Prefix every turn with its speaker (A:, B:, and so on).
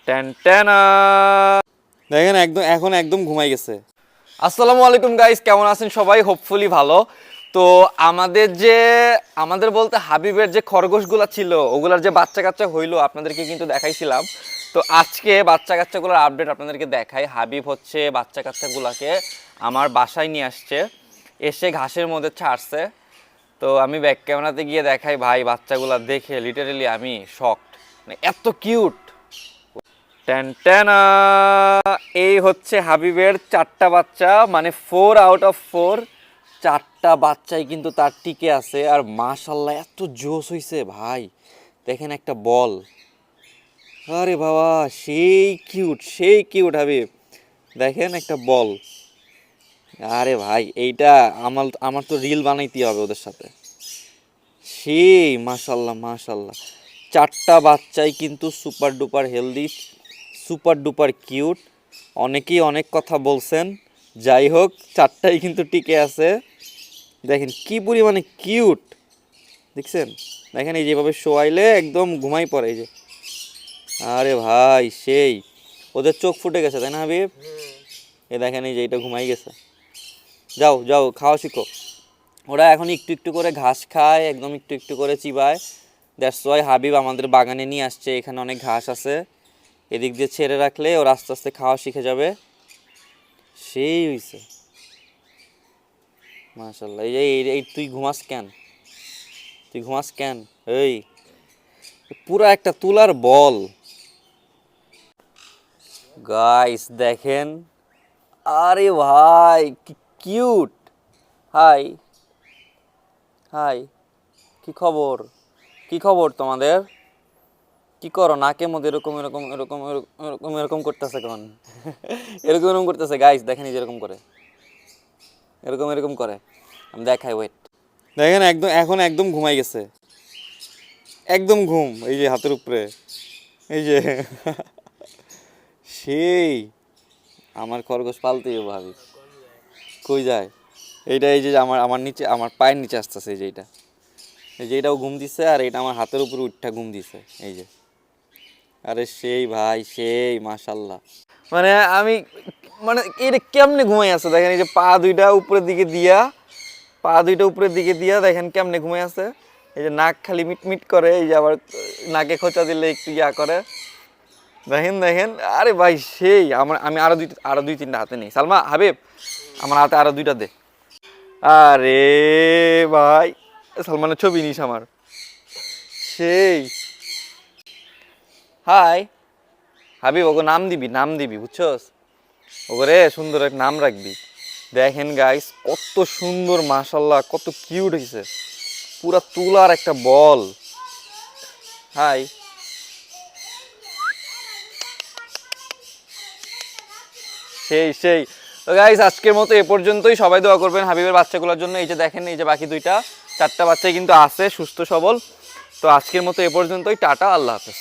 A: Ten টেনা।
B: দেখেন এখন একদম ঘুমাই গেছে।
A: আসসালামু আলাইকুম গাইস, কেমন আছেন সবাই? হোপফুলি ভালো। তো আমাদের বলতে হাবিবের যে খরগোশগুলা ছিল ওগুলার যে বাচ্চা কাচ্চা হইলো আপনাদেরকে কিন্তু দেখাইছিলাম। তো আজকে বাচ্চা কাচ্চাগুলোর আপডেট আপনাদেরকে দেখাই। হাবিব হচ্ছে বাচ্চা কাচ্চাগুলাকে আমার বাসায় নিয়ে আসছে, এসে ঘাসের মধ্যে ছাড়ছে। তো আমি ব্যাক ক্যামেরাতে গিয়ে দেখাই, ভাই বাচ্চাগুলা দেখে লিটারেলি আমি শকড, মানে এত কিউট। টেন টেনা। এই হচ্ছে হাবিবের 4টা বাচ্চা, মানে 4 আউট অফ 4। 4টা বাচ্চাই কিন্তু তার টিকে আছে, আর মাশাল্লাহ এত জোশ হইছে ভাই। দেখেন একটা বল, আরে বাবা সেই কিউট হাবিব। দেখেন একটা বল, আরে ভাই এইটা আমার তো রিল বানাইতে হবে ওদের সাথে। সেই মাশাল্লাহ মাশাল্লাহ, 4টা বাচ্চাই কিন্তু super duper healthy, super duper cute. অনেকেই অনেক কথা বলছেন, যাই হোক 4টাই কিন্তু টিকে আছে। দেখেন কি পরিমাণে কিউট, দেখছেন? দেখেন এই যেভাবে শোয়াইলে একদম ঘুমাই পড়ে, এই যে আরে ভাই সেই। ওদের চোখ ফুটে গেছে তাই না হাবিব? এ দেখেন এই যে এটা ঘুমাই গেছে। যাও যাও খাওয়া শিখো। ওরা এখন একটু একটু করে ঘাস খায়, একদম একটু একটু করে চিবায়। দ্যাটস ওয়াই হাবিব আমাদের বাগানে নিয়ে আসছে, এখানে অনেক ঘাস আছে। এদিক দিয়ে ছেড়ে রাখলে ওরা আস্তে আস্তে খাওয়া শিখে যাবে। সেই হইছে মাশাল্লাহ। এই যে এই তুই ঘুমাস কেন? তুই ঘুমাস কেন? এই পুরা একটা তুলার বল। গাইস দেখেন, আরে ভাই কি কিউট। হাই হাই, কি খবর? কি খবর তোমাদের? কি করো নাকের মধ্যে এরকম এরকম এরকম এরকম এরকম করতেছে কেমন? এরকম এরকম করতেছে গাইস, দেখেন যেরকম করে, এরকম এরকম করে। আমি দেখাই, ওয়েট।
B: দেখেন একদম ঘুমাই গেছে, একদম ঘুম। এই যে হাতের উপরে, এই যে সেই। আমার খরগোশ পালতেই ভাবি, কই যায়? এইটা এই যে আমার আমার নিচে, আমার পায়ের নিচে আসতেছে, এই যে এইটা, এই যে এটাও ঘুম দিছে, আর এটা আমার হাতের উপরে উঠটা ঘুম দিছে, এই যে। আরে সেই ভাই সেই মাশাল্লাহ।
A: মানে আমি, মানে এটা কেমনে ঘুমাই আছে দেখেন, এই যে পা দুইটা উপরের দিকে দিয়া, পা দুইটা উপরের দিকে দিয়া দেখেন কেমনে ঘুমাই আছে। এই যে নাক খালি মিটমিট করে, এই যে আবার নাকে খোঁচা দিলে একটু ইয়া করে। দেখেন দেখেন, আরে ভাই সেই। আমি আরো দুই তিনটা হাতে নেই। সালমা, হাবিব, আমার হাতে আরো দুইটা দে। আরে ভাই, সালমানের ছবি নিস আমার, সেই। হাই হাবিব, ওকে নাম দিবি বুঝছস? ওকে সুন্দর এক নাম রাখবি। দেখেন গাইস কত সুন্দর, মাশাল্লাহ কত কিউট হয়েছে, পুরা তুলার একটা বল। হাই, সেই। তো গাইস আজকের মতো এ পর্যন্তই। সবাই দোয়া করবেন হাবিবের বাচ্চাগুলোর জন্য। এই যে দেখেন, এই যে বাকি দুইটা, 4টা বাচ্চাই কিন্তু আছে সুস্থ সবল। তো আজকের মতো এ পর্যন্তই। টাটা, আল্লাহ হাফেজ।